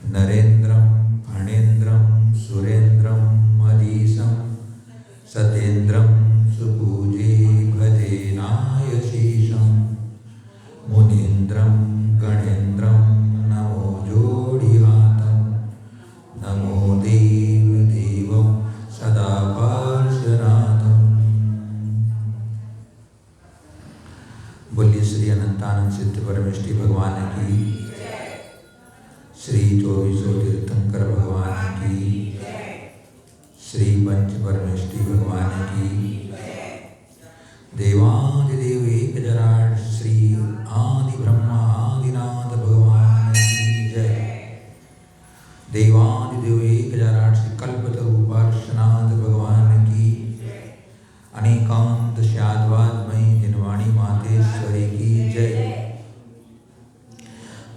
नरेन्द्रं फणेन्द्रं सुरेन्द्रं मदीशं सतेन्द्रं सुपूजे भजेनायशीशं मुनीन्द्रं गणेन्द्रं नमो जोडिहातं नमो देवदेवं सदा पार्श्वनाथम्। बोलिए श्री अनंतानंद सिद्ध परमेष्टि भगवान की, श्री चौबीसों तीर्थंकर भगवान की, श्री पंच परमेष्टि भगवान की, देवादिदेव एक जराट श्री आदि ब्रह्मा आदिनाथ भगवान की जय। देवादिदेव एक जराट श्री कल्पतरु पार्श्वनाथ भगवान की, अनेकांत शाद्वादमयी जिनवाणी मातेश्वरी की जय।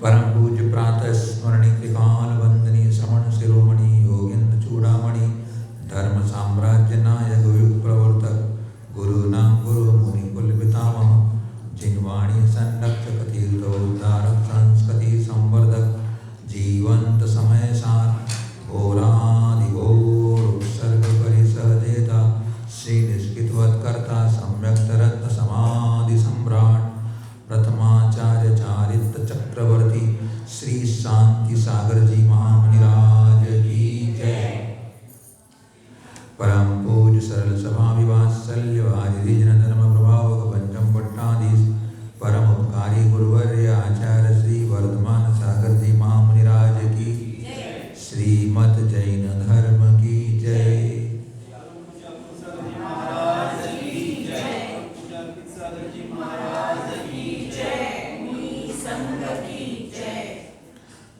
परम पूज्य प्रातः स्मरणीय त्रिकाल वंदनीय श्रवण शिरोमणि योगेन्द्र चूड़ामणि धर्म साम्राज्य नायक युग प्रवर्तक गुरु नाम गुरु मुनि कुल पितामह जिनवाणी संरक्षक तीर्थोद्धारक संस्कृति संवर्धक जीवंत समय सार घोरादिघोर उत्सर्ग परिसहजेता श्री निष्कितवत्कर्ता सम्यक रत्न समाधि सम्राट प्रथमाचार्य चारित्र चक्रवर्ती श्री शांति सागर जी महामुनिराज की जय। परम पूज्य सरल सभा विवात्सल्यवादी जन धर्म प्रभावक पंचम पट्टाधीश परम उपकारी गुरुवर्य आचार्य श्री वर्धमान सागर जी महामुनिराज की श्रीमद जैन धर्म की जय।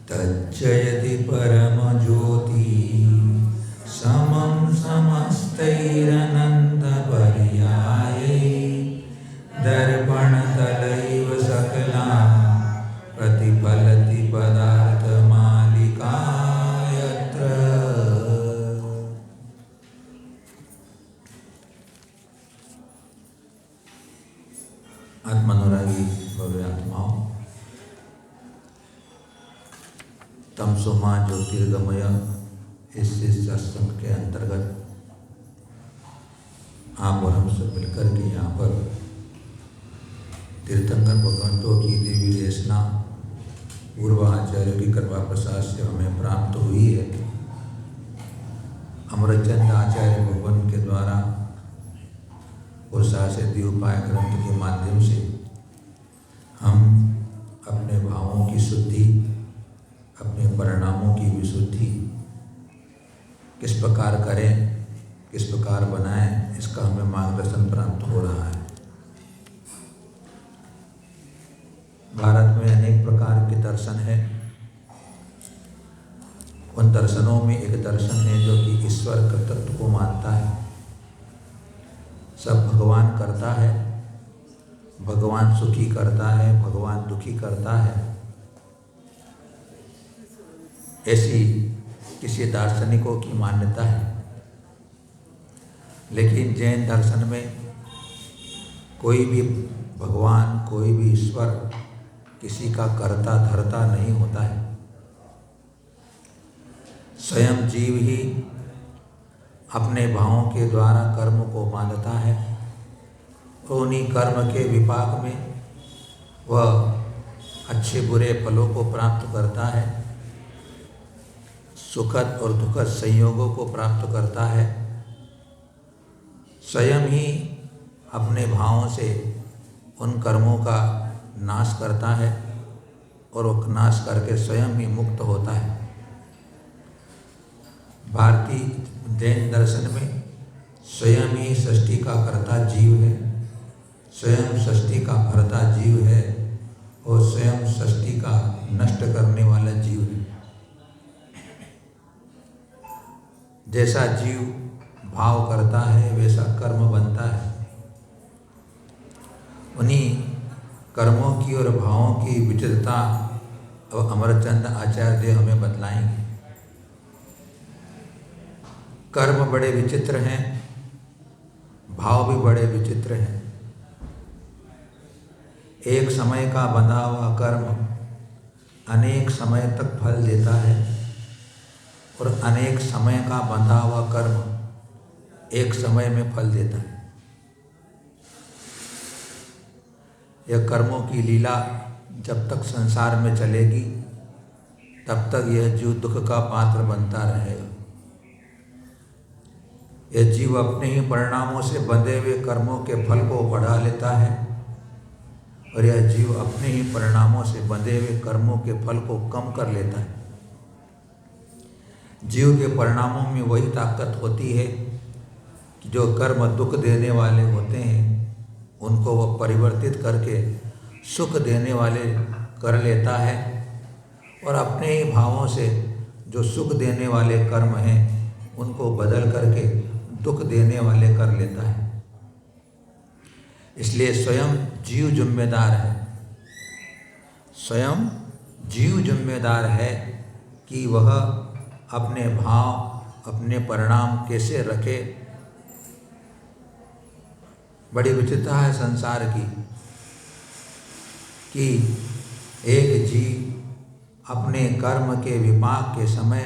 तज्जयति परम ज्योति समं समस्तैरनंत पर्याये दर्पणतलैव सकला प्रतिफलति पदार्थ मालिका यत्र। आत्मानुरागी भव्य आत्माओं, तमसोमा ज्योतिर्गमय इस सत्संग के अंतर्गत आप और हम सब मिलकर के यहाँ पर तीर्थंकर भगवंतों की दिव्य देशना पूर्व आचार्यों की कृपा प्रसाद से हमें प्राप्त हुई है। अमरचंद आचार्य भगवान के द्वारा पुरुषा से उपाय ग्रंथ के माध्यम से हम अपने भावों की शुद्धि, अपने परिणामों की विशुद्धि किस प्रकार करें, किस प्रकार बनाएं, इसका हमें मार्गदर्शन प्राप्त हो रहा है। भारत में अनेक प्रकार के दर्शन हैं। उन दर्शनों में एक दर्शन है जो कि ईश्वर के तत्व को मानता है। सब भगवान करता है, भगवान सुखी करता है, भगवान दुखी करता है, ऐसी किसी दार्शनिकों की मान्यता है। लेकिन जैन दर्शन में कोई भी भगवान, कोई भी ईश्वर किसी का कर्ता धर्ता नहीं होता है। स्वयं जीव ही अपने भावों के द्वारा कर्म को बांधता है और उन्हीं कर्म के विपाक में वह अच्छे बुरे फलों को प्राप्त करता है, सुखद और दुखद संयोगों को प्राप्त करता है। स्वयं ही अपने भावों से उन कर्मों का नाश करता है और वो नाश करके स्वयं ही मुक्त होता है। भारतीय जैन दर्शन में स्वयं ही सृष्टि का कर्ता जीव है, स्वयं सृष्टि का भरता जीव है और स्वयं सृष्टि का नष्ट करने वाला जीव है। जैसा जीव भाव करता है वैसा कर्म बनता है। उन्हीं कर्मों की और भावों की विचित्रता अब अमरचंद आचार्य हमें बतलाएंगे। कर्म बड़े विचित्र हैं, भाव भी बड़े विचित्र हैं। एक समय का बंधा हुआ कर्म अनेक समय तक फल देता है और अनेक समय का बंधा हुआ कर्म एक समय में फल देता है। यह कर्मों की लीला जब तक संसार में चलेगी तब तक यह जीव दुख का पात्र बनता रहेगा। यह जीव अपने ही परिणामों से बंधे हुए कर्मों के फल को बढ़ा लेता है और यह जीव अपने ही परिणामों से बंधे हुए कर्मों के फल को कम कर लेता है। जीव के परिणामों में वही ताकत होती है कि जो कर्म दुख देने वाले होते हैं उनको वह परिवर्तित करके सुख देने वाले कर लेता है और अपने ही भावों से जो सुख देने वाले कर्म हैं उनको बदल करके दुख देने वाले कर लेता है। इसलिए स्वयं जीव जिम्मेदार है, स्वयं जीव जिम्मेदार है कि वह अपने भाव अपने परिणाम कैसे रखे। बड़ी विचित्रता है संसार की कि एक जीव अपने कर्म के विपाक के समय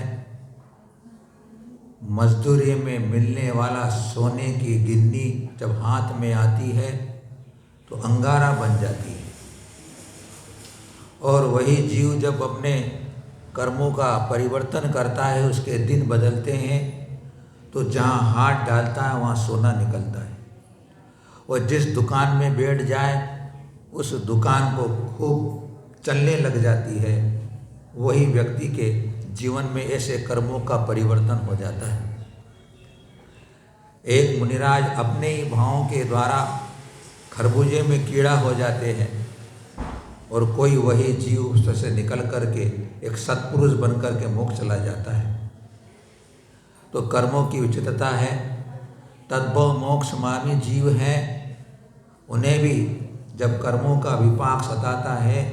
मजदूरी में मिलने वाला सोने की गिन्नी जब हाथ में आती है तो अंगारा बन जाती है, और वही जीव जब अपने कर्मों का परिवर्तन करता है, उसके दिन बदलते हैं, तो जहाँ हाथ डालता है वहाँ सोना निकलता है। और जिस दुकान में बैठ जाए उस दुकान को खूब चलने लग जाती है। वही व्यक्ति के जीवन में ऐसे कर्मों का परिवर्तन हो जाता है। एक मुनिराज अपने ही भावों के द्वारा खरबूजे में कीड़ा हो जाते हैं और कोई वही जीव उससे निकल करके एक सत्पुरुष बन करके मोक्ष चला जाता है। तो कर्मों की विचित्रता है। तद्भव मोक्ष मामी जीव हैं, उन्हें भी जब कर्मों का विपाक सताता है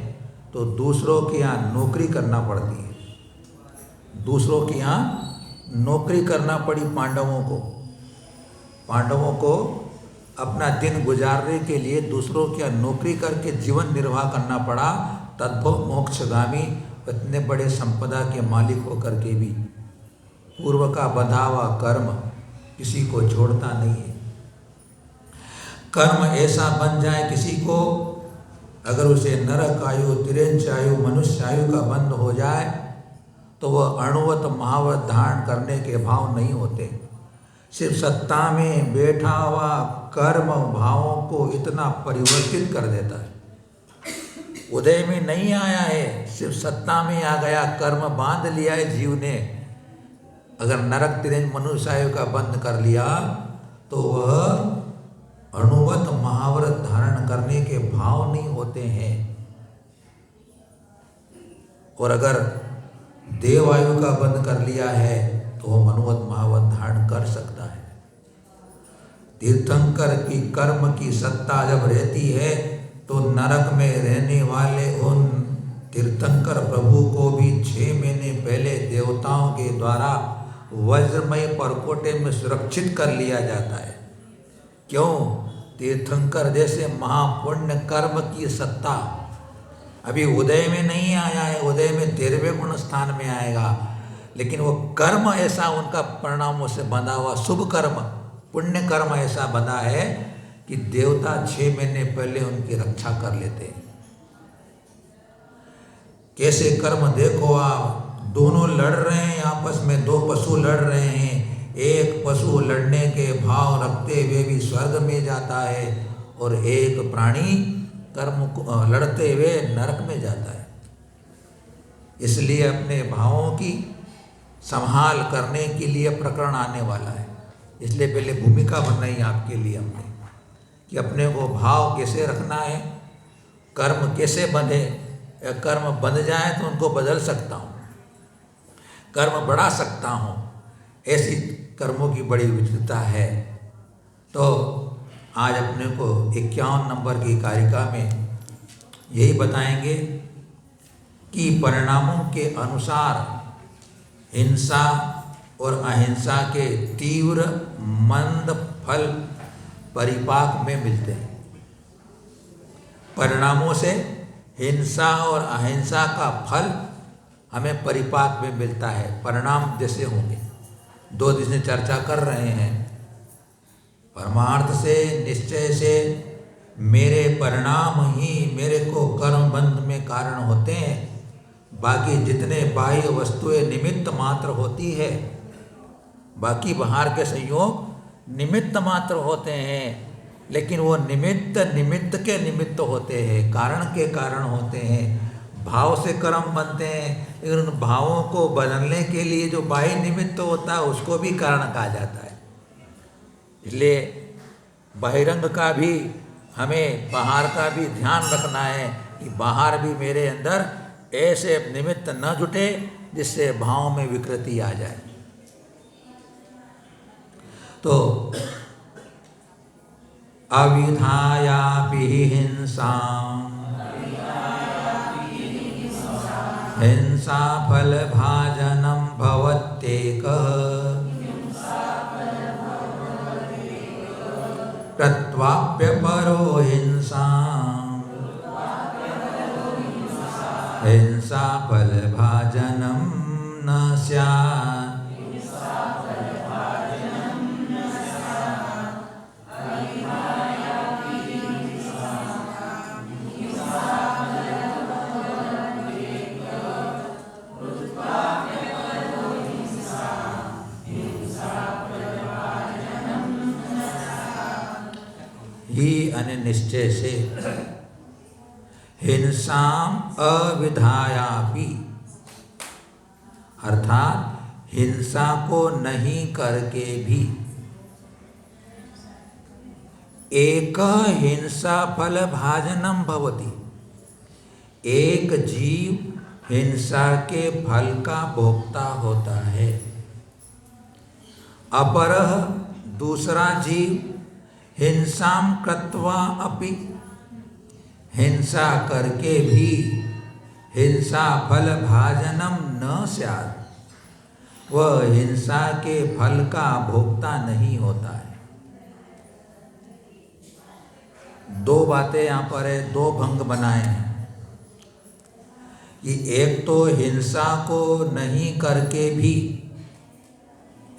तो दूसरों के यहाँ नौकरी करना पड़ती है। दूसरों के यहाँ नौकरी करना पड़ी पांडवों को अपना दिन गुजारने के लिए दूसरों के यहाँ नौकरी करके जीवन निर्वाह करना पड़ा। तद्भव मोक्षगामी, इतने बड़े संपदा के मालिक होकर के भी पूर्व का बंधा हुआ कर्म किसी को छोड़ता नहीं है। कर्म ऐसा बन जाए किसी को, अगर उसे नरक आयु तिरंच आयु मनुष्य आयु का बंध हो जाए तो वह अणुवत महावत धारण करने के भाव नहीं होते। सिर्फ सत्ता में बैठा हुआ कर्म भावों को इतना परिवर्तित कर देता है। उदय में नहीं आया है, सिर्फ सत्ता में आ गया, कर्म बांध लिया है जीव ने। अगर नरक तिरंज मनुष्य आयु का बंद कर लिया तो वह अणुवत महाव्रत धारण करने के भाव नहीं होते हैं। और अगर देवायु का बंद कर लिया है तो वह मनुवत महावत धारण कर सकता है। तीर्थंकर की कर्म की सत्ता जब रहती है तो नरक में रहने वाले उन तीर्थंकर प्रभु को भी 6 महीने पहले देवताओं के द्वारा वज्रमय परकोटे में सुरक्षित कर लिया जाता है। क्यों? तीर्थंकर जैसे महापुण्य कर्म की सत्ता अभी उदय में नहीं आया है, उदय में 13वें गुण स्थान में आएगा, लेकिन वो कर्म ऐसा उनका परिणामों से बंधा हुआ शुभ कर्म पुण्य कर्म ऐसा बंधा है कि देवता 6 महीने पहले उनकी रक्षा कर लेते हैं। कैसे कर्म देखो आप, दोनों लड़ रहे हैं आपस में, 2 पशु लड़ रहे हैं। एक पशु लड़ने के भाव रखते हुए भी स्वर्ग में जाता है और एक प्राणी कर्म को लड़ते हुए नरक में जाता है। इसलिए अपने भावों की संभाल करने के लिए प्रकरण आने वाला है। इसलिए पहले भूमिका बनाई आपके लिए हमने कि अपने को भाव कैसे रखना है, कर्म कैसे बंधे। या कर्म बंध जाए तो उनको बदल सकता हूँ, कर्म बढ़ा सकता हूँ, ऐसी कर्मों की बड़ी विचित्रता है। तो आज अपने को 51 नंबर की कारिका में यही बताएंगे कि परिणामों के अनुसार हिंसा और अहिंसा के तीव्र मंद फल परिपाक में मिलते हैं। परिणामों से हिंसा और अहिंसा का फल हमें परिपाक में मिलता है। परिणाम जैसे होंगे, 2 दिन से चर्चा कर रहे हैं। परमार्थ से, निश्चय से मेरे परिणाम ही मेरे को कर्म बंध में कारण होते हैं। बाकी जितने बाह्य वस्तुएं निमित्त मात्र होती है, बाकी बाहर के संयोग निमित्त मात्र होते हैं, लेकिन वो निमित्त के निमित्त होते हैं, कारण के कारण होते हैं। भाव से कर्म बनते हैं, लेकिन उन भावों को बदलने के लिए जो बाह्य निमित्त होता है उसको भी कारण कहा जाता है। इसलिए बहिरंग का भी हमें, बाहर का भी ध्यान रखना है कि बाहर भी मेरे अंदर ऐसे निमित्त न जुटे जिससे भाव में विकृति आ जाए। तो अविधायापि हिंसा, हिंसा फल भाजनम भवत्येकः, कृत्वाप्यपरो हिंसा, हिंसा फल भाजनम न स्यात्। ही अनिश्चय से हिंसा अविधायापि, अर्थात हिंसा को नहीं करके भी, एक हिंसा फल भाजनम भवति, एक जीव हिंसा के फल का भोक्ता होता है। अपरः दूसरा जीव हिंसाम कृत्वा अपि, हिंसा करके भी हिंसा फल भाजनम न स्यात्, वह हिंसा के फल का भोक्ता नहीं होता है। 2 बातें यहाँ पर है, 2 भंग बनाए हैं कि एक तो हिंसा को नहीं करके भी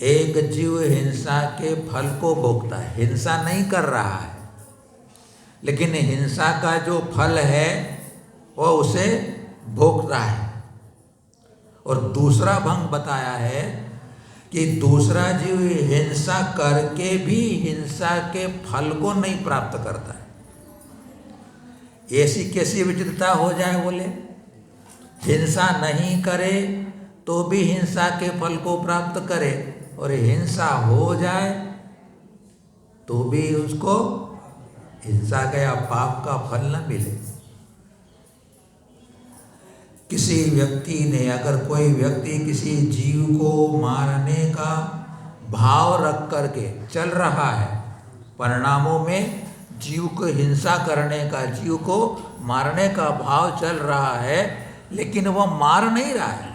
एक जीव हिंसा के फल को भोगता है। हिंसा नहीं कर रहा है, लेकिन हिंसा का जो फल है वह उसे भोगता है। और दूसरा भंग बताया है कि दूसरा जीव हिंसा करके भी हिंसा के फल को नहीं प्राप्त करता है। ऐसी कैसी विचित्रता हो जाए, बोले हिंसा नहीं करे तो भी हिंसा के फल को प्राप्त करे, और हिंसा हो जाए तो भी उसको हिंसा का या पाप का फल न मिले। किसी व्यक्ति ने, अगर कोई व्यक्ति किसी जीव को मारने का भाव रख करके चल रहा है, परिणामों में जीव को हिंसा करने का, जीव को मारने का भाव चल रहा है, लेकिन वह मार नहीं रहा है,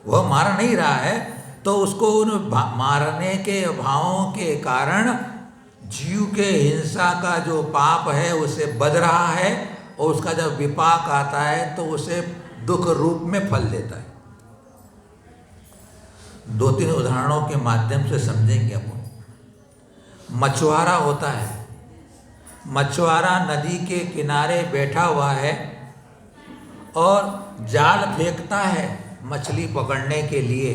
वह मार नहीं रहा है, तो उसको उन मारने के भावों के कारण जीव के हिंसा का जो पाप है उसे बध रहा है, और उसका जब विपाक आता है तो उसे दुख रूप में फल देता है। 2-3 उदाहरणों के माध्यम से समझेंगे हम। मछुआरा होता है, मछुआरा नदी के किनारे बैठा हुआ है और जाल फेंकता है मछली पकड़ने के लिए,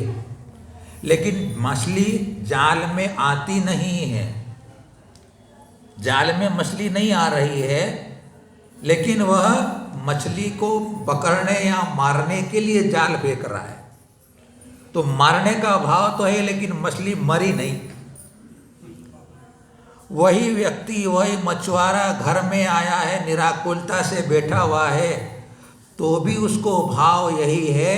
लेकिन मछली जाल में आती नहीं है, जाल में मछली नहीं आ रही है, लेकिन वह मछली को पकड़ने या मारने के लिए जाल फेंक रहा है। तो मारने का भाव तो है, लेकिन मछली मरी नहीं। वही व्यक्ति, वही मछुआरा घर में आया है, निराकुलता से बैठा हुआ है, तो भी उसको भाव यही है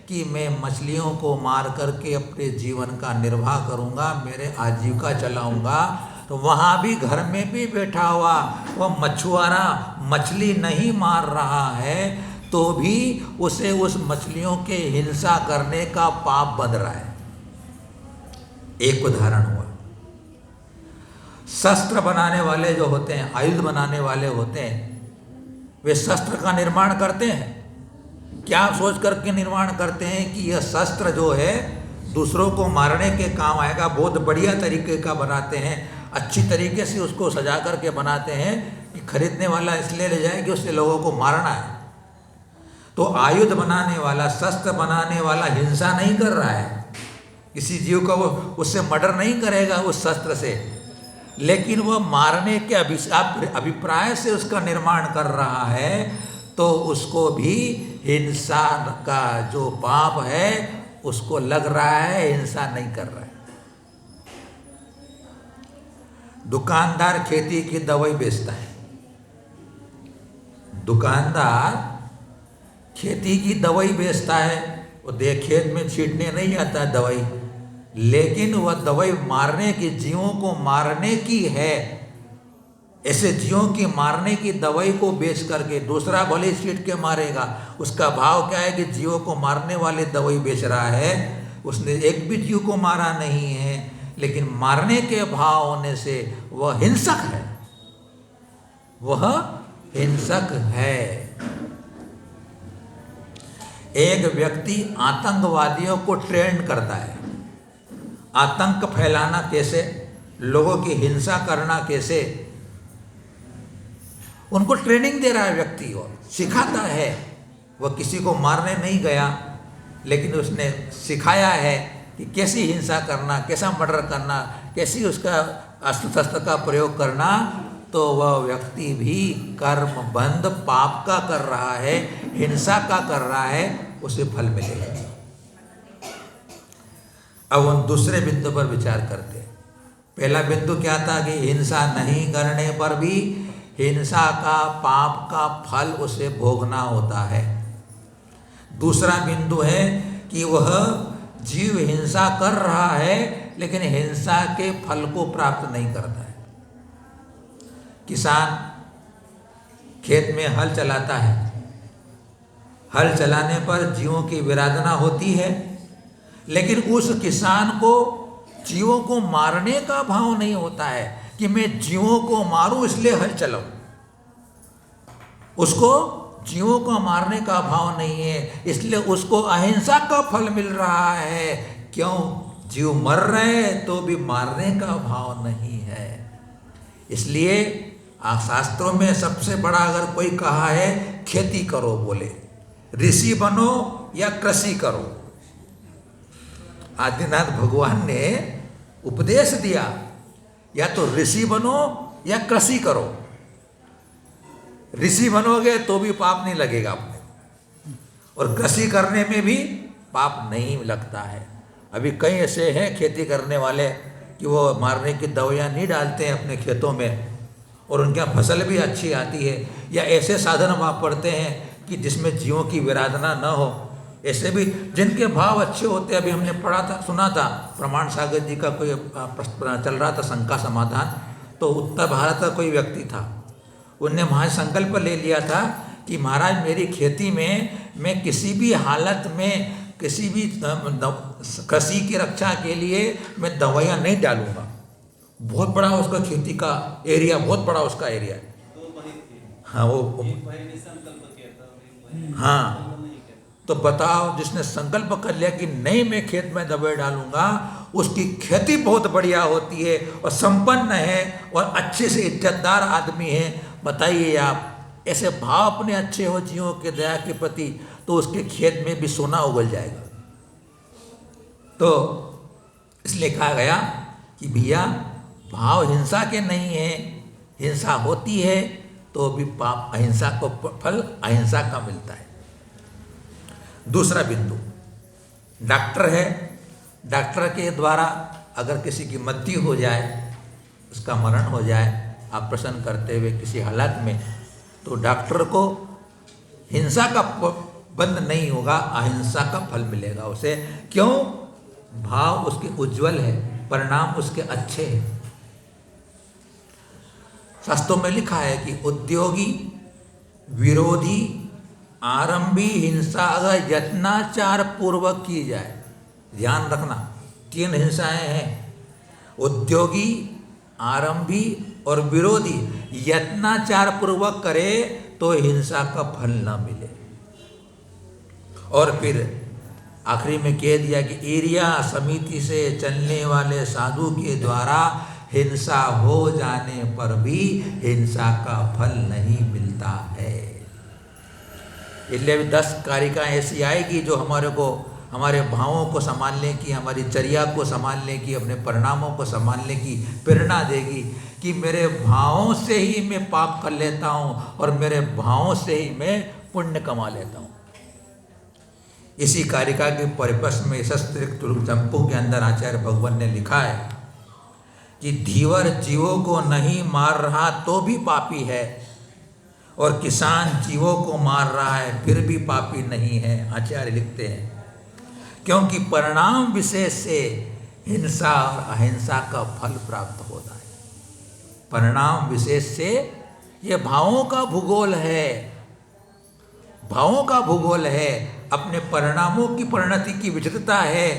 कि मैं मछलियों को मार करके अपने जीवन का निर्वाह करूंगा, मेरे आजीविका चलाऊंगा। तो वहाँ भी, घर में भी बैठा हुआ वह मछुआरा मछली नहीं मार रहा है, तो भी उसे उस मछलियों के हिंसा करने का पाप बंध रहा है। एक उदाहरण हुआ। शस्त्र बनाने वाले जो होते हैं, आयुध बनाने वाले होते हैं, वे शस्त्र का निर्माण करते हैं, क्या सोच करके निर्माण करते हैं कि यह शस्त्र जो है दूसरों को मारने के काम आएगा, बहुत बढ़िया तरीके का बनाते हैं, अच्छी तरीके से उसको सजा करके बनाते हैं कि खरीदने वाला इसलिए ले जाए कि उससे लोगों को मारना है। तो आयुध बनाने वाला, शस्त्र बनाने वाला हिंसा नहीं कर रहा है, किसी जीव का वो उससे मर्डर नहीं करेगा उस शस्त्र से, लेकिन वह मारने के अभिप्राय से उसका निर्माण कर रहा है, तो उसको भी हिंसा का जो पाप है उसको लग रहा है, हिंसा नहीं कर रहा है। दुकानदार खेती की दवाई बेचता है, दुकानदार खेती की दवाई बेचता है, वो खेत में छींटने नहीं आता दवाई, लेकिन वह दवाई मारने की, जीवों को मारने की है। ऐसे जीवों की मारने की दवाई को बेच करके दूसरा भले छींट के मारेगा, उसका भाव क्या है कि जीवों को मारने वाली दवाई बेच रहा है, उसने एक भी जीव को मारा नहीं है, लेकिन मारने के भाव होने से वह हिंसक है, वह हिंसक है। एक व्यक्ति आतंकवादियों को ट्रेन करता है, आतंक फैलाना कैसे, लोगों की हिंसा करना कैसे, उनको ट्रेनिंग दे रहा है व्यक्ति और सिखाता है। वह किसी को मारने नहीं गया, लेकिन उसने सिखाया है कि कैसी हिंसा करना, कैसा मर्डर करना, कैसी उसका अस्त्र शस्त्र का प्रयोग करना। तो वह व्यक्ति भी कर्म बंद पाप का कर रहा है, हिंसा का कर रहा है, उसे फल मिलेगा। अब हम दूसरे बिंदु पर विचार करते हैं। पहला बिंदु क्या था कि हिंसा नहीं करने पर भी हिंसा का पाप का फल उसे भोगना होता है। दूसरा बिंदु है कि वह जीव हिंसा कर रहा है, लेकिन हिंसा के फल को प्राप्त नहीं करता है। किसान खेत में हल चलाता है, हल चलाने पर जीवों की विराधना होती है, लेकिन उस किसान को जीवों को मारने का भाव नहीं होता है कि मैं जीवों को मारूं इसलिए हल चलाऊं। उसको जीवों को मारने का भाव नहीं है, इसलिए उसको अहिंसा का फल मिल रहा है। क्यों? जीव मर रहे हैं तो भी मारने का भाव नहीं है। इसलिए शास्त्रों में सबसे बड़ा अगर कोई कहा है खेती करो, बोले ऋषि बनो या कृषि करो। आदिनाथ भगवान ने उपदेश दिया, या तो ऋषि बनो या कृषि करो। ऋषि बनोगे तो भी पाप नहीं लगेगा अपने, और कृषि करने में भी पाप नहीं लगता है। अभी कई ऐसे हैं खेती करने वाले कि वो मारने की दवाइयाँ नहीं डालते हैं अपने खेतों में, और उनके यहाँ फसल भी अच्छी आती है, या ऐसे साधन वापरते हैं कि जिसमें जीवों की विराधना न हो। ऐसे भी जिनके भाव अच्छे होते हैं, अभी हमने पढ़ा था, सुना था, प्रमाण सागर जी का कोई चल रहा था शंका समाधान। तो उत्तर भारत का कोई व्यक्ति था, उनने महाराज संकल्प ले लिया था कि महाराज मेरी खेती में मैं किसी भी हालत में, किसी भी कृषि की रक्षा के लिए मैं दवाइयाँ नहीं डालूंगा। बहुत बड़ा उसका खेती का एरिया, बहुत बड़ा उसका एरिया है। हाँ वो हाँ, तो बताओ, जिसने संकल्प कर लिया कि नहीं मैं खेत में दवाई डालूंगा, उसकी खेती बहुत बढ़िया होती है और संपन्न है और अच्छे से इज्जतदार आदमी है। बताइए आप, ऐसे भाव अपने अच्छे हो जीवों के दया के प्रति, तो उसके खेत में भी सोना उगल जाएगा। तो इसलिए कहा गया कि भैया भाव हिंसा के नहीं है, हिंसा होती है तो भी पाप, अहिंसा को फल अहिंसा का मिलता है। दूसरा बिंदु, डॉक्टर है, डॉक्टर के द्वारा अगर किसी की मृत्यु हो जाए, उसका मरण हो जाए ऑपरेशन करते हुए किसी हालत में, तो डॉक्टर को हिंसा का बंद नहीं होगा, अहिंसा का फल मिलेगा उसे। क्यों? भाव उसके उज्जवल है, परिणाम उसके अच्छे हैं। शास्त्रों में लिखा है कि उद्योगी, विरोधी, आरंभी हिंसा अगर यत्नाचार पूर्वक की जाए, ध्यान रखना 3 हिंसाएं हैं, उद्योगी, आरंभी और विरोधी, यत्नाचार पूर्वक करे तो हिंसा का फल न मिले। और फिर आखिरी में कह दिया कि एरिया समिति से चलने वाले साधु के द्वारा हिंसा हो जाने पर भी हिंसा का फल नहीं मिलता है। इसलिए अभी 10 कारिका ऐसी आएगी जो हमारे भावों को संभालने की, हमारी चर्या को संभालने की, अपने परिणामों को संभालने की प्रेरणा देगी कि मेरे भावों से ही मैं पाप कर लेता हूँ और मेरे भावों से ही मैं पुण्य कमा लेता हूँ। इसी कारिका के परिपक्ष में शस्त्र चंपू के अंदर आचार्य भगवान ने लिखा है कि धीवर जीवों को नहीं मार रहा तो भी पापी है, और किसान जीवों को मार रहा है फिर भी पापी नहीं है। आचार्य लिखते हैं क्योंकि परिणाम विशेष से हिंसा और अहिंसा का फल प्राप्त होता है। परिणाम विशेष से ये भावों का भूगोल है, भावों का भूगोल है। अपने परिणामों की परिणति की विचित्रता है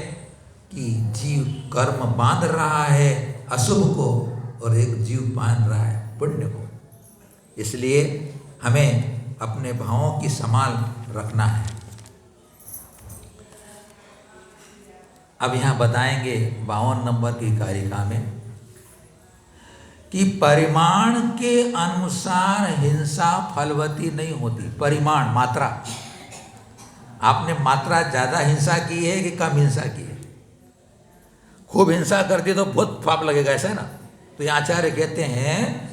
कि जीव कर्म बांध रहा है अशुभ को और एक जीव बांध रहा है पुण्य को। इसलिए हमें अपने भावों की संभाल रखना है। अब यहाँ बताएंगे 52 नंबर की कारिका में कि परिमाण के अनुसार हिंसा फलवती नहीं होती। परिमाण, मात्रा, आपने मात्रा ज़्यादा हिंसा की है कि कम हिंसा की है? खूब हिंसा कर दी तो बहुत पाप लगेगा, ऐसा है ना। तो ये आचार्य कहते हैं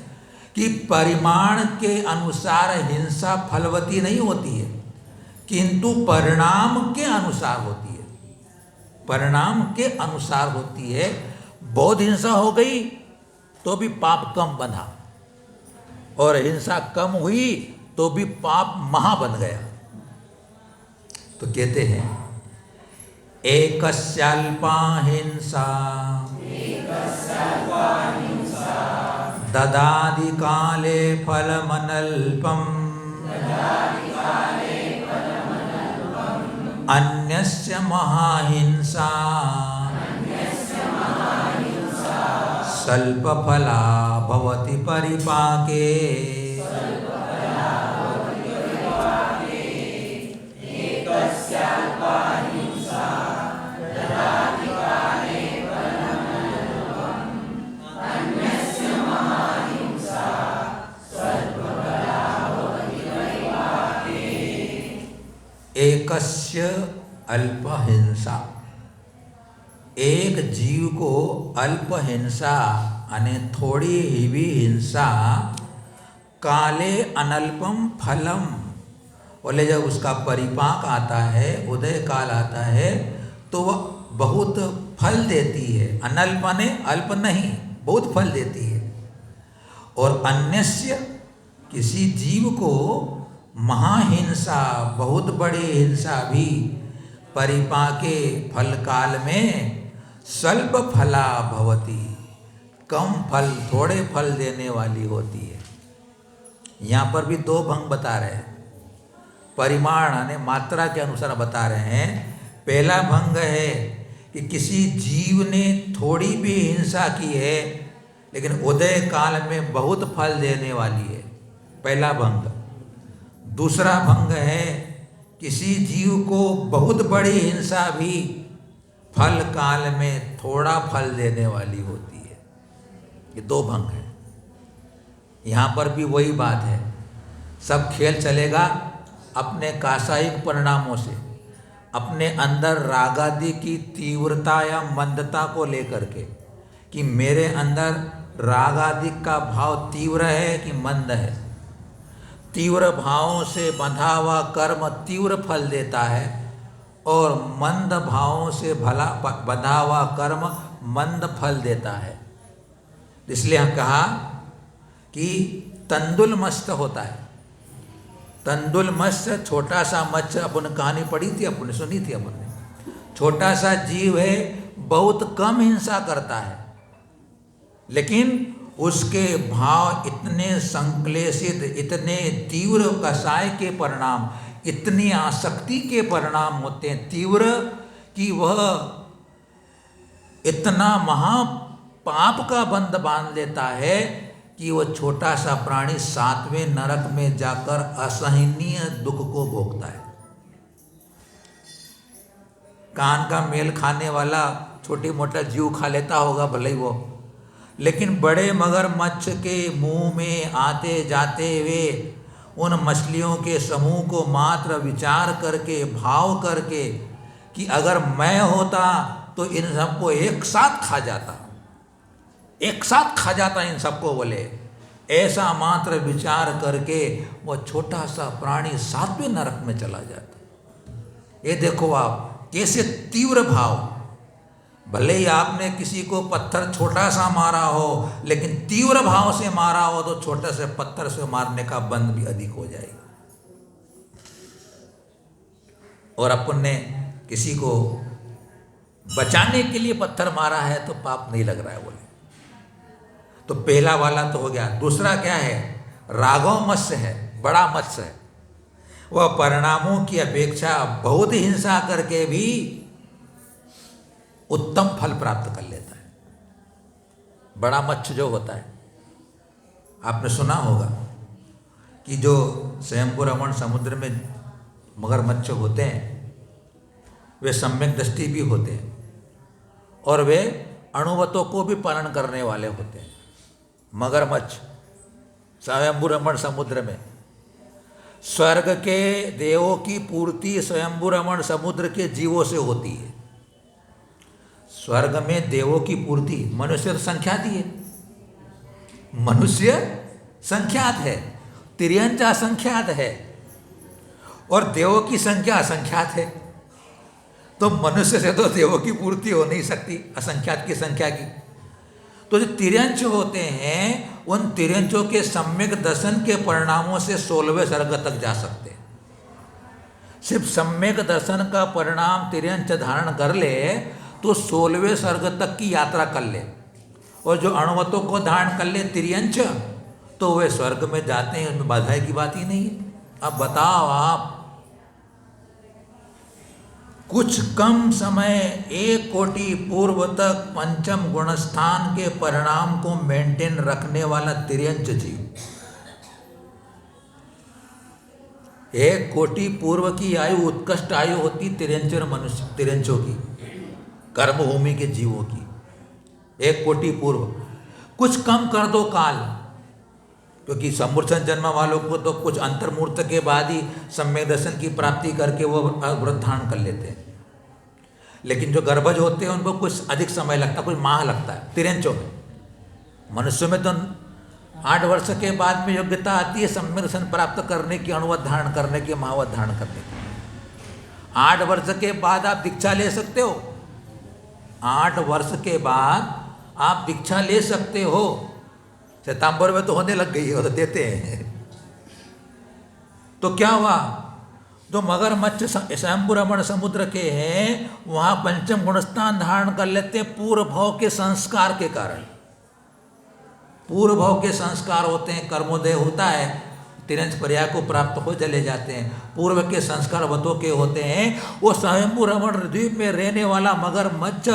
कि परिमाण के अनुसार हिंसा फलवती नहीं होती है, किंतु परिणाम के अनुसार होती है। परिणाम के अनुसार होती है। बहुत हिंसा हो गई तो भी पाप कम बना, और हिंसा कम हुई तो भी पाप महा बन गया। तो कहते हैं एकस्याल्पा हिंसा ददाति काले फलमनल्पम् अन्यस्य महाहिंसा स्वल्पफला भवति परिपाके। एकस्य अल्प हिंसा, एक जीव को अल्प हिंसा यानी थोड़ी ही भी हिंसा काले अनल्पम फलम, बोले जब उसका परिपाक आता है, उदय काल आता है, तो वह बहुत फल देती है। अनल्प ने अल्प नहीं, बहुत फल देती है। और अन्यस्य, किसी जीव को महाहिंसा, बहुत बड़ी हिंसा भी परिपाके फल काल में स्वल्प फला भवती, कम फल, थोड़े फल देने वाली होती है। यहाँ पर भी 2 भंग बता रहे हैं। परिमाण यानी मात्रा के अनुसार बता रहे हैं। पहला भंग है कि किसी जीव ने थोड़ी भी हिंसा की है लेकिन उदय काल में बहुत फल देने वाली है, पहला भंग। दूसरा भंग है किसी जीव को बहुत बड़ी हिंसा भी फल काल में थोड़ा फल देने वाली होती है। ये 2 भंग है। यहाँ पर भी वही बात है, सब खेल चलेगा अपने कासायिक परिणामों से, अपने अंदर रागादि की तीव्रता या मंदता को लेकर के, कि मेरे अंदर रागादि का भाव तीव्र है कि मंद है। तीव्र भावों से बंधा हुआ कर्म तीव्र फल देता है, और मंद भावों से बंधा हुआ कर्म मंद फल देता है। इसलिए हम कहा कि तंदुल मत्स्य होता है। तंदुल मत्स्य, छोटा सा मत्स्य, अपन कहानी पढ़ी थी, अपन सुनी थी अपन ने। छोटा सा जीव है, बहुत कम हिंसा करता है, लेकिन उसके भाव इतने संक्लेशित, इतने तीव्र कसाय के परिणाम, इतनी आसक्ति के परिणाम होते हैं तीव्र, कि वह इतना महापाप का बंध बांध लेता है कि वह छोटा सा प्राणी 7वें नरक में जाकर असहनीय दुख को भोगता है। कान का मेल खाने वाला छोटी मोटा जीव खा लेता होगा भले ही वो, लेकिन बड़े मगरमच्छ के मुंह में आते जाते हुए उन मछलियों के समूह को मात्र विचार करके, भाव करके कि अगर मैं होता तो इन सबको एक साथ खा जाता, एक साथ खा जाता इन सबको, बोले ऐसा मात्र विचार करके वह छोटा सा प्राणी 7वें नरक में चला जाता। ये देखो आप कैसे तीव्र भाव, भले ही आपने किसी को पत्थर छोटा सा मारा हो, लेकिन तीव्र भाव से मारा हो तो छोटे से पत्थर से मारने का बंध भी अधिक हो जाएगा। और अपन ने किसी को बचाने के लिए पत्थर मारा है तो पाप नहीं लग रहा है, बोले तो पहला वाला तो हो गया। दूसरा क्या है? राघव मत्स्य है, बड़ा मत्स्य है, वह परिणामों की अपेक्षा बहुत हिंसा करके भी उत्तम फल प्राप्त कर लेता है। बड़ा मत्स्य जो होता है, आपने सुना होगा कि जो स्वयंभू रमण समुद्र में मगरमच्छ होते हैं वे सम्यक दृष्टि भी होते हैं और वे अणुवतों को भी पालन करने वाले होते हैं। मगरमच्छ स्वयंभू रमण समुद्र में, स्वर्ग के देवों की पूर्ति स्वयंभू रमण समुद्र के जीवों से होती है। स्वर्ग में देवों की पूर्ति, मनुष्य संख्या दी है, मनुष्य संख्यात है, तिर्यंच असंख्यात है और देवों की संख्या असंख्यात है। तो मनुष्य से तो देवों की पूर्ति हो नहीं सकती असंख्यात की संख्या की। तो जो तिर्यंच होते हैं उन तिर्यंचों के सम्यक दर्शन के परिणामों से 16वें स्वर्ग तक जा सकते हैं। सिर्फ सम्यक दर्शन का परिणाम तिर्यंच धारण कर ले तो 16वें स्वर्ग तक की यात्रा कर ले, और जो अणुवतों को धारण कर ले तिर्यंच तो वे स्वर्ग में जाते हैं, उनमें बाधाई की बात ही नहीं है। अब बताओ आप, कुछ कम समय 1 कोटि पूर्व तक पंचम गुणस्थान के परिणाम को मेंटेन रखने वाला तिर्यंच जीव, 1 कोटि पूर्व की आयु उत्कृष्ट आयु होती तिर्यंच और मनुष्य, तिर्यंचों की, कर्मभूमि के जीवों की 1 कोटि पूर्व। कुछ कम कर दो काल, क्योंकि सम्मूर्छन जन्म वालों को तो कुछ अंतर्मूर्त के बाद ही सम्यक दर्शन की प्राप्ति करके वो व्रत धारण कर लेते हैं, लेकिन जो गर्भज होते हैं उनको कुछ अधिक समय लगता है, कुछ माह लगता है तिर्यंचों में। मनुष्य में तो 8 वर्ष के बाद में योग्यता आती है सम्यक दर्शन प्राप्त करने की, अणुवत धारण करने की, महावत धारण करने की। 8 वर्ष के बाद आप दीक्षा ले सकते हो, 8 वर्ष के बाद आप दीक्षा ले सकते हो। श्वेतांबर में तो होने लग गई है, वो तो देते हैं। तो क्या हुआ, जो मगरमच्छ स्वयंभू रमण समुद्र के हैं वहाँ पंचम गुणस्थान धारण कर लेते हैं पूर्व भाव के संस्कार के कारण। पूर्व भाव के संस्कार होते हैं, कर्मोदय होता है, तिरंज पर्याय को प्राप्त हो चले जाते हैं। पूर्व के संस्कार वतों के होते हैं। वो स्वयंभू रमण द्वीप में रहने वाला मगरमच्छ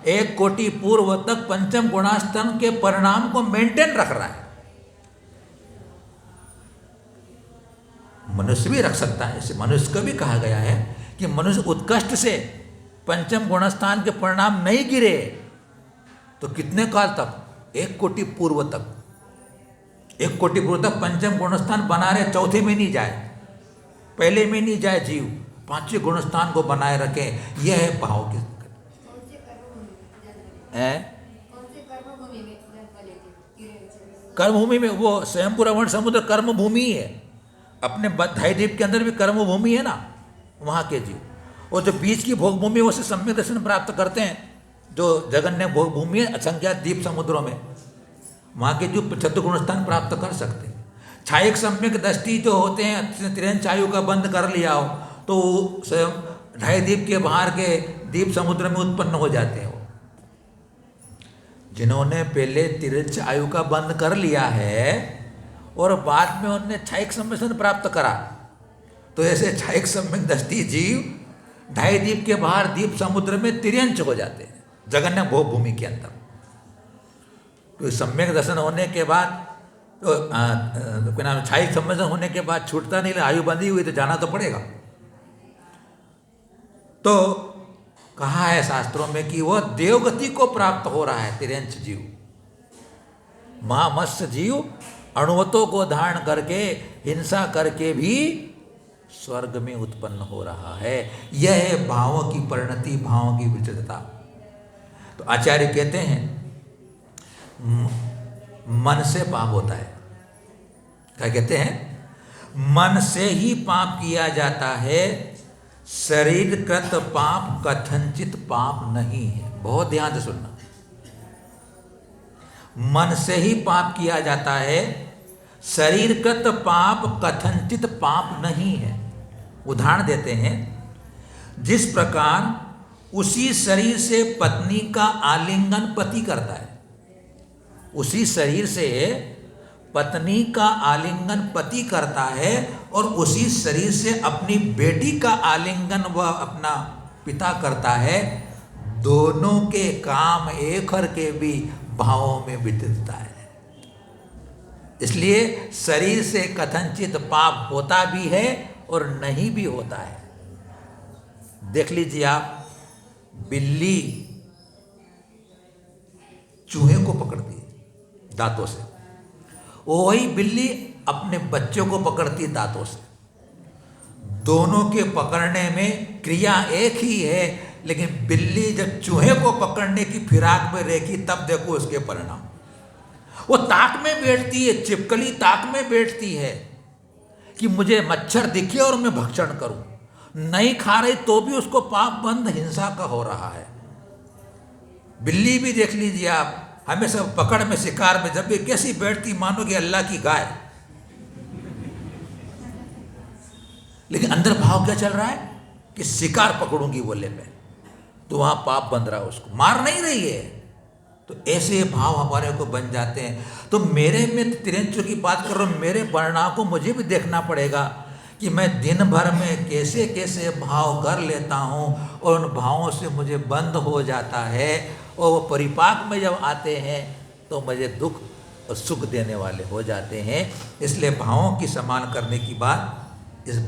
1 कोटि पूर्व तक पंचम गुणास्थान के परिणाम को मेंटेन रख रहा है। मनुष्य भी रख सकता है, इसे मनुष्य को भी कहा गया है कि मनुष्य उत्कृष्ट से पंचम गुणस्थान के परिणाम नहीं गिरे तो कितने काल तक, 1 कोटि पूर्व तक, 1 कोटि पूर्व तक पंचम गुणस्थान बना रहे, चौथे में नहीं जाए, पहले में नहीं जाए जीव, 5वें गुणस्थान को बनाए रखे। यह है भाव के कर्मभूमि में। वो स्वयंभू रमण समुद्र कर्मभूमि है, अपने बधाई द्वीप के अंदर भी कर्मभूमि है ना, वहाँ के जीव। और जो बीच की भोग भूमि वो से सम्यक दर्शन प्राप्त करते हैं, जो जगन्य भोग भूमि है असंख्यात द्वीप समुद्रों में, वहाँ के जो 75 गुणस्थान प्राप्त कर सकते हैं। छायक सम्यक दृष्टि जो होते हैं, तिरंज आयु का बंद कर लिया हो तो स्वयं ढाई द्वीप के बाहर के द्वीप समुद्र में उत्पन्न हो जाते हैं। वो जिन्होंने पहले तिरंज आयु का बंद कर लिया है और बाद में उन्होंने छायक सम्यक प्राप्त करा, तो ऐसे छायक सम्यक दृष्टि जीव ढाई द्वीप के बाहर द्वीप समुद्र में तिर्यंच हो जाते हैं, जगन्य भोग भूमि के अंदर। तो सम्यक दर्शन होने के बाद तो क्या नाम, छायक सम्मेलन होने के बाद छूटता नहीं, आयु बंधी हुई तो जाना तो पड़ेगा। तो कहा है शास्त्रों में कि वह देवगति को प्राप्त हो रहा है। तिर्यंच जीव, महामत्स्य जीव अणुवतों को धारण करके हिंसा करके भी स्वर्ग में उत्पन्न हो रहा है। यह है भावों की परिणति, भावों की विचित्रता। तो आचार्य कहते हैं मन से पाप होता है। क्या कहते हैं? मन से ही पाप किया जाता है, शरीरकृत पाप कथनचित पाप नहीं है। बहुत ध्यान से सुनना। मन से ही पाप किया जाता है, शरीरकृत पाप कथनचित पाप नहीं है। उदाहरण देते हैं, जिस प्रकार उसी शरीर से पत्नी का आलिंगन पति करता है, उसी शरीर से पत्नी का आलिंगन पति करता है और उसी शरीर से अपनी बेटी का आलिंगन वह अपना पिता करता है, दोनों के काम एक हर के भी भावों में विचित्रता है। इसलिए शरीर से कथनचित पाप होता भी है और नहीं भी होता है। देख लीजिए आप, बिल्ली चूहे को पकड़ती है दांतों से, वही बिल्ली अपने बच्चों को पकड़ती है दांतों से। दोनों के पकड़ने में क्रिया एक ही है, लेकिन बिल्ली जब चूहे को पकड़ने की फिराक में रहेगी तब देखो उसके परिणाम। वो ताक में बैठती है, छिपकली ताक में बैठती है कि मुझे मच्छर दिखे और मैं भक्षण करूं। नहीं खा रही तो भी उसको पाप बंद हिंसा का हो रहा है। बिल्ली भी देख लीजिए आप, हमेशा पकड़ में, शिकार में जब भी कैसी बैठती मानो कि अल्लाह की गाय, लेकिन अंदर भाव क्या चल रहा है कि शिकार पकड़ूंगी बोले पे, तो वहां पाप बंध रहा है, उसको मार नहीं रही है। तो ऐसे भाव हमारे को बन जाते हैं। तो मेरे में तिरंचों की बात कर रहा हूँ, मेरे परिणाम को मुझे भी देखना पड़ेगा कि मैं दिन भर में कैसे कैसे भाव कर लेता हूँ और उन भावों से मुझे बंद हो जाता है, और वो परिपाक में जब आते हैं तो मुझे दुख और सुख देने वाले हो जाते हैं। इसलिए भावों की समान करने की बात इस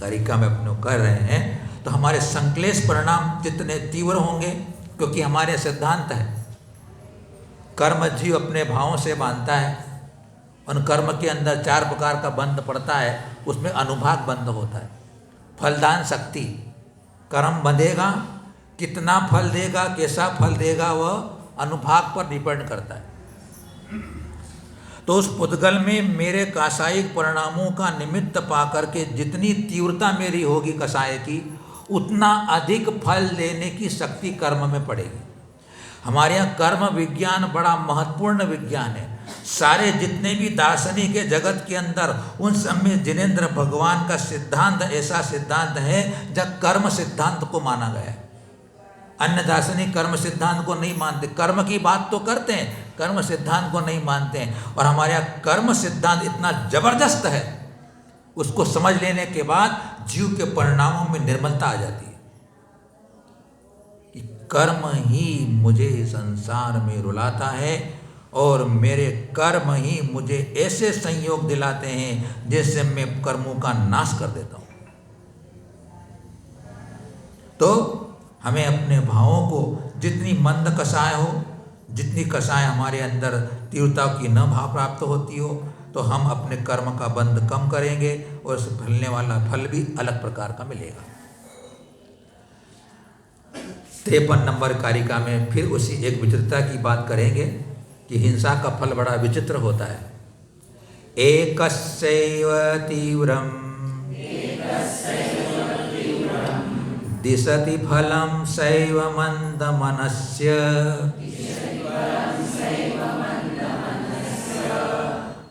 तरीका में अपने कर रहे हैं। तो हमारे संक्लेश परिणाम जितने तीव्र होंगे, क्योंकि हमारे सिद्धांत है कर्म जीव अपने भावों से बांधता है, उन कर्म के अंदर 4 प्रकार का बंध पड़ता है, उसमें अनुभाग बंध होता है। फलदान शक्ति, कर्म बंधेगा, कितना फल देगा, कैसा फल देगा, वह अनुभाग पर डिपेंड करता है। तो उस पुद्गल में मेरे कासायिक परिणामों का निमित्त पाकर के जितनी तीव्रता मेरी होगी कसाय की, उतना अधिक फल देने की शक्ति कर्म में पड़ेगी। हमारे यहाँ कर्म विज्ञान बड़ा महत्वपूर्ण विज्ञान है। सारे जितने भी दार्शनिक के जगत के अंदर, उन सब में जिनेंद्र भगवान का सिद्धांत ऐसा सिद्धांत है जब कर्म सिद्धांत को माना गया है। अन्य दार्शनिक कर्म सिद्धांत को नहीं मानते, कर्म की बात तो करते हैं, कर्म सिद्धांत को नहीं मानते हैं। और हमारे यहाँ कर्म सिद्धांत इतना जबरदस्त है, उसको समझ लेने के बाद जीव के परिणामों में निर्मलता आ जाती है कि कर्म ही मुझे संसार में रुलाता है और मेरे कर्म ही मुझे ऐसे संयोग दिलाते हैं जिससे मैं कर्मों का नाश कर देता हूँ। तो हमें अपने भावों को जितनी मंद कसाय हो, जितनी कसाय हमारे अंदर तीव्रता की न भाव प्राप्त होती हो, तो हम अपने कर्म का बंध कम करेंगे और उससे फलने वाला फल भी अलग प्रकार का मिलेगा। 53 नंबर कारिका में फिर उसी एक विचित्रता की बात करेंगे कि हिंसा का फल बड़ा विचित्र होता है। एकस्यैव तीव्रम दिशति फलं सैव मंदमनस्य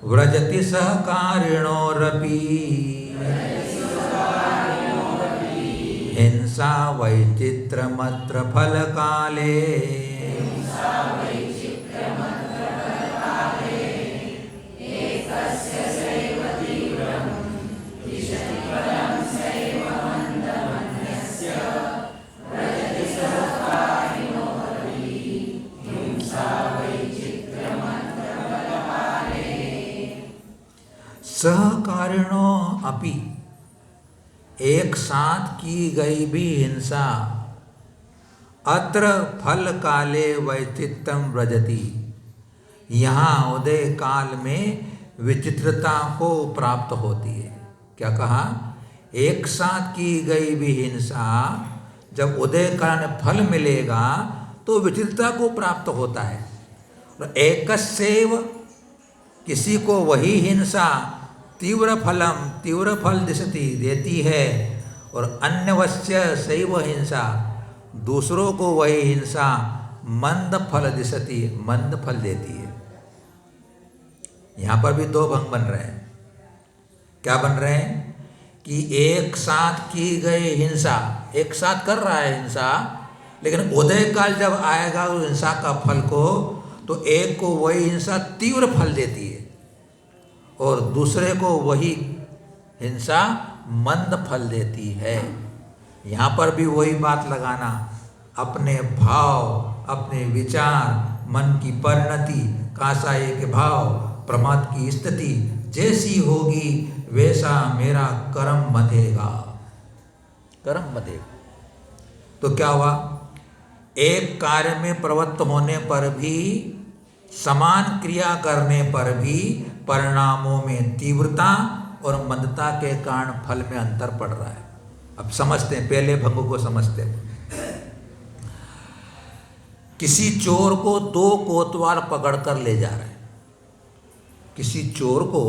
व्रजति सहकारिणोरपि हिंसा वैचित्रमत्र फलकाले सहकारिणों अपि, एक साथ की गई भी हिंसा अत्र फल काले वैचित्रम व्रजति, यहाँ उदय काल में विचित्रता को प्राप्त होती है। क्या कहा? एक साथ की गई भी हिंसा जब उदय काल में फल मिलेगा तो विचित्रता को प्राप्त होता है। और एकस्यैव, किसी को वही हिंसा तीव्र फल दिशति देती है, और अन्यवश्य सैव हिंसा, दूसरों को वही हिंसा मंद फल दिशति, मंद फल देती है। यहाँ पर भी दो भंग बन रहे हैं। क्या बन रहे हैं? कि एक साथ की गई हिंसा, एक साथ कर रहा है हिंसा, लेकिन उदय काल जब आएगा उस हिंसा का फल को, तो एक को वही हिंसा तीव्र फल देती है और दूसरे को वही हिंसा मंद फल देती है। यहाँ पर भी वही बात लगाना, अपने भाव, अपने विचार, मन की परिणति, कासाये के भाव, प्रमाद की स्थिति जैसी होगी वैसा मेरा कर्म बंधेगा, कर्म बंधेगा। तो क्या हुआ? एक कार्य में प्रवृत्त होने पर भी, समान क्रिया करने पर भी परिणामों में तीव्रता और मंदता के कारण फल में अंतर पड़ रहा है। अब समझते हैं, पहले भंग को समझते हैं। किसी चोर को दो कोतवाल पकड़कर ले जा रहे हैं। किसी चोर को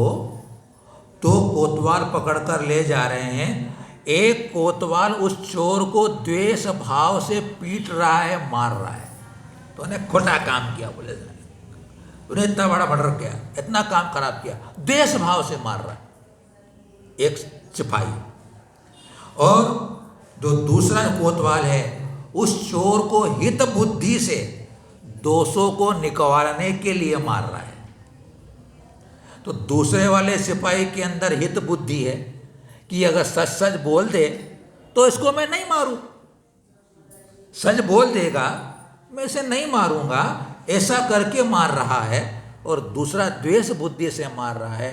दो कोतवाल पकड़कर ले जा रहे हैं। एक कोतवाल उस चोर को द्वेष भाव से पीट रहा है, मार रहा है। तो उन्हें खोटा काम किया, बोले उन्हें इतना बड़ा मर्डर किया, इतना काम खराब किया, द्वेष भाव से मार रहा है एक सिपाही। और जो दूसरा कोतवाल है उस चोर को हित बुद्धि से दोषों को निकालने के लिए मार रहा है। तो दूसरे वाले सिपाही के अंदर हित बुद्धि है कि अगर सच सच बोल दे तो इसको मैं नहीं मारूं, सच बोल देगा मैं इसे नहीं मारूंगा, ऐसा करके मार रहा है। और दूसरा द्वेष बुद्धि से मार रहा है।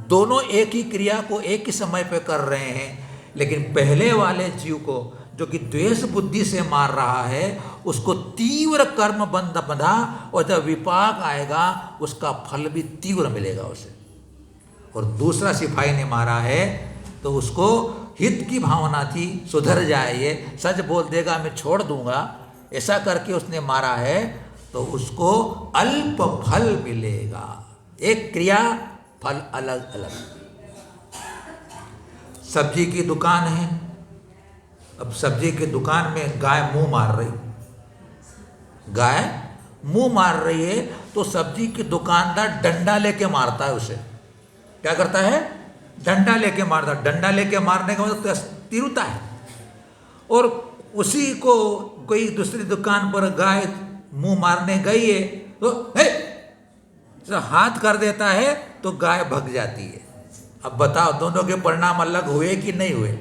दोनों एक ही क्रिया को एक ही समय पे कर रहे हैं, लेकिन पहले वाले जीव को जो कि द्वेष बुद्धि से मार रहा है उसको तीव्र कर्म बंध बंधा, और जब विपाक आएगा उसका फल भी तीव्र मिलेगा उसे। और दूसरा सिपाही ने मारा है तो उसको हित की भावना थी, सुधर जाए, ये सच बोल देगा मैं छोड़ दूंगा, ऐसा करके उसने मारा है, तो उसको अल्प फल मिलेगा। एक क्रिया, फल अलग अलग। सब्जी की दुकान है, अब सब्जी की दुकान में गाय मुंह मार रही, गाय मुंह मार रही है, तो सब्जी की दुकानदार डंडा लेके मारता है उसे। क्या करता है? डंडा लेके मारता। डंडा लेके मारने का मतलब तीव्रता है। और उसी को कोई दूसरी दुकान पर गाय मुंह मारने गई है तो हाथ कर देता है तो गाय भग जाती है। अब बताओ दोनों के परिणाम अलग हुए कि नहीं हुए?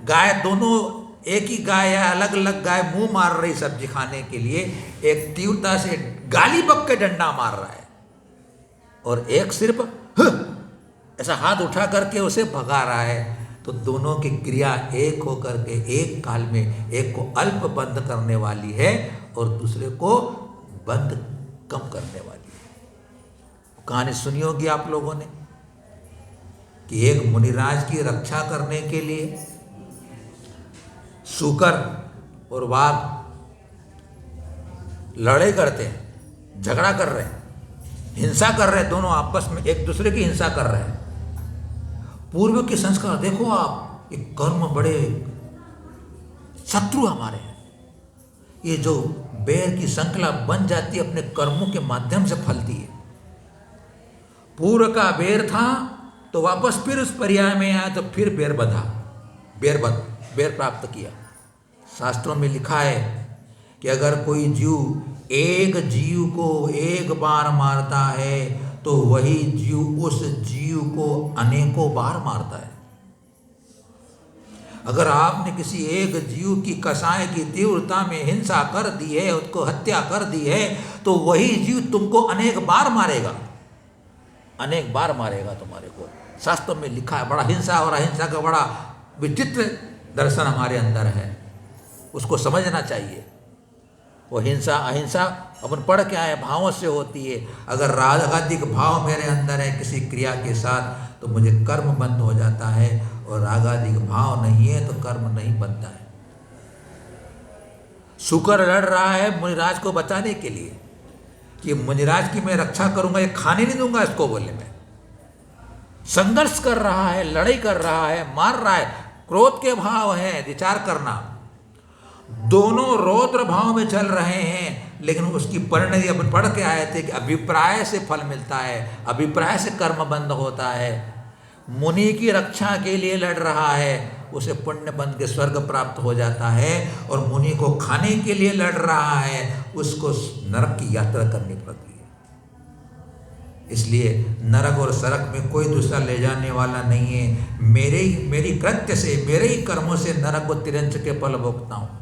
गाय दोनों एक ही गाय है, अलग अलग गाय मुंह मार रही सब्जी खाने के लिए, एक तीव्रता से गाली बक के डंडा मार रहा है और एक सिर्फ ऐसा हाथ उठा करके उसे भगा रहा है। तो दोनों की क्रिया एक होकर के एक काल में एक को अल्प बंद करने वाली है और दूसरे को बंद कम करने वाली है। कहानी सुनी होगी आप लोगों ने कि एक मुनिराज की रक्षा करने के लिए सूकर और वाघ लड़ाई करते हैं, झगड़ा कर रहे हैं, हिंसा कर रहे हैं, दोनों आपस में एक दूसरे की हिंसा कर रहे हैं। पूर्व के संस्कार देखो आप, ये कर्म बड़े शत्रु हमारे हैं। ये जो बैर की श्रृंखला बन जाती है अपने कर्मों के माध्यम से फलती है। पूर्व का बैर था तो वापस फिर उस पर्याय में आया तो फिर बैर बंधा, बैर प्राप्त किया। शास्त्रों में लिखा है कि अगर कोई जीव एक जीव को एक बार मारता है तो वही जीव उस जीव को अनेकों बार मारता है। अगर आपने किसी एक जीव की कसाय की तीव्रता में हिंसा कर दी है, उसको हत्या कर दी है, तो वही जीव तुमको अनेक बार मारेगा, अनेक बार मारेगा तुम्हारे को। शास्त्रों में लिखा है। बड़ा हिंसा और अहिंसा का बड़ा विचित्र दर्शन हमारे अंदर है, उसको समझना चाहिए। वो हिंसा अहिंसा अपन पढ़ के आए भावों से होती है। अगर रागाधिक भाव मेरे अंदर है किसी क्रिया के साथ तो मुझे कर्म बंद हो जाता है, और रागाधिक भाव नहीं है तो कर्म नहीं बनता है। शुक्र लड़ रहा है मुनिराज को बचाने के लिए कि मुनिराज की मैं रक्षा करूंगा, ये खाने नहीं दूंगा इसको, बोले मैं। संघर्ष कर रहा है, लड़ाई कर रहा है, मार रहा है, क्रोध के भाव है, विचार करना, दोनों रौद्र भाव में चल रहे हैं, लेकिन उसकी परिणति अपन पढ़ के आए थे कि अभिप्राय से फल मिलता है, अभिप्राय से कर्म बंद होता है। मुनि की रक्षा के लिए लड़ रहा है, उसे पुण्य बन के स्वर्ग प्राप्त हो जाता है, और मुनि को खाने के लिए लड़ रहा है, उसको नरक की यात्रा करनी पड़ती है। इसलिए नरक और सरक में कोई दूसरा ले जाने वाला नहीं है। मेरी कृत्य से, मेरे ही कर्मों से नरक को तिरंज के फल भोगता हूँ।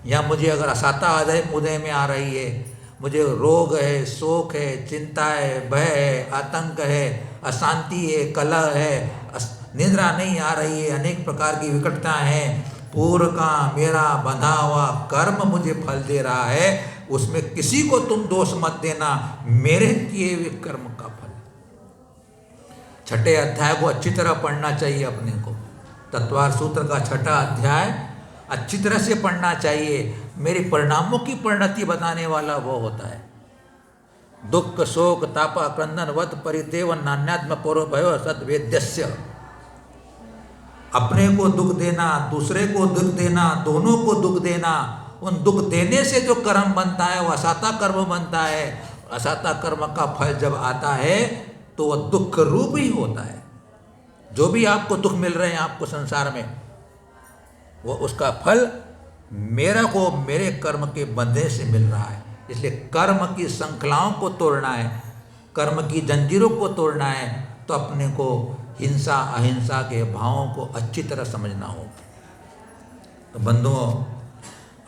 या मुझे अगर असाता उदय में आ रही है, मुझे रोग है, शोक है, चिंता है, भय है, आतंक है, अशांति है, कलह है, निद्रा नहीं आ रही है, अनेक प्रकार की विकटता है, पूर्व का मेरा बंधा हुआ कर्म मुझे फल दे रहा है, उसमें किसी को तुम दोष मत देना, मेरे किए हुए कर्म का फल। छठे अध्याय को अच्छी तरह पढ़ना चाहिए अपने को। तत्वार सूत्र का छठा अध्याय अच्छी तरह से पढ़ना चाहिए। मेरे परिणामों की परिणति बताने वाला वो होता है। दुख शोक तापा क्रंदन वत परिदेव नान्यात्म पौरो भयो सद्वेद्यस्य। अपने को दुख देना, दूसरे को दुख देना, दोनों को दुख देना, उन दुख देने से जो कर्म बनता है वो असाता कर्म बनता है। असाता कर्म का फल जब आता है तो वह दुख रूप ही होता है। जो भी आपको दुख मिल रहे हैं आपको संसार में, वो उसका फल मेरे कर्म के बंधे से मिल रहा है। इसलिए कर्म की श्रृंखलाओं को तोड़ना है, कर्म की जंजीरों को तोड़ना है, तो अपने को हिंसा अहिंसा के भावों को अच्छी तरह समझना होगा। तो बंधुओं,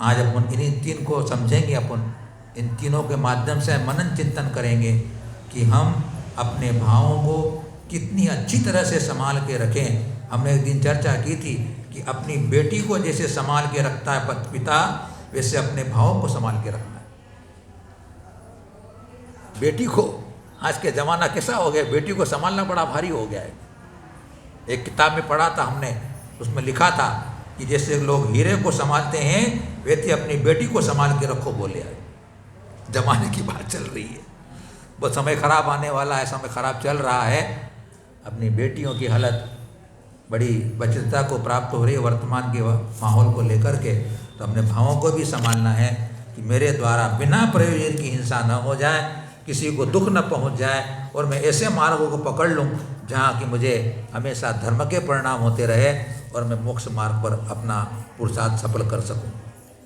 आज अपन इन्हीं तीन को समझेंगे। अपन इन तीनों के माध्यम से मनन चिंतन करेंगे कि हम अपने भावों को कितनी अच्छी तरह से संभाल के रखें। हमने एक दिन चर्चा की थी कि अपनी बेटी को जैसे संभाल के रखता है पिता, वैसे अपने भावों को संभाल के रखना है। बेटी को, आज के ज़माना कैसा हो गया, बेटी को संभालना बड़ा भारी हो गया है। एक किताब में पढ़ा था हमने, उसमें लिखा था कि जैसे लोग हीरे को संभालते हैं वैसे अपनी बेटी को संभाल के रखो, बोले आए। जमाने की बात चल रही है, वो समय खराब आने वाला है, समय खराब चल रहा है। अपनी बेटियों की हालत बड़ी बचिरता को प्राप्त हो रही है वर्तमान के माहौल को लेकर के। तो अपने भावों को भी संभालना है कि मेरे द्वारा बिना प्रयोजन की हिंसा न हो जाए, किसी को दुख न पहुंच जाए, और मैं ऐसे मार्गों को पकड़ लूं जहां कि मुझे हमेशा धर्म के परिणाम होते रहे और मैं मोक्ष मार्ग पर अपना पुरुषार्थ सफल कर सकूं।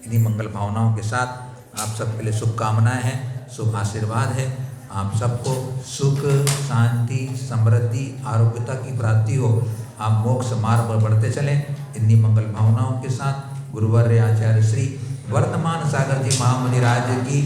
इन्हीं मंगल भावनाओं के साथ आप सबके लिए शुभकामनाएं हैं, शुभ आशीर्वाद है। आप सबको सुख शांति समृद्धि आरोग्यता की प्राप्ति हो, आप मोक्ष मार्ग पर बढ़ते चलें। इन्हीं मंगल भावनाओं के साथ गुरुवर्य आचार्य श्री वर्तमान सागर जी महामुनि राज की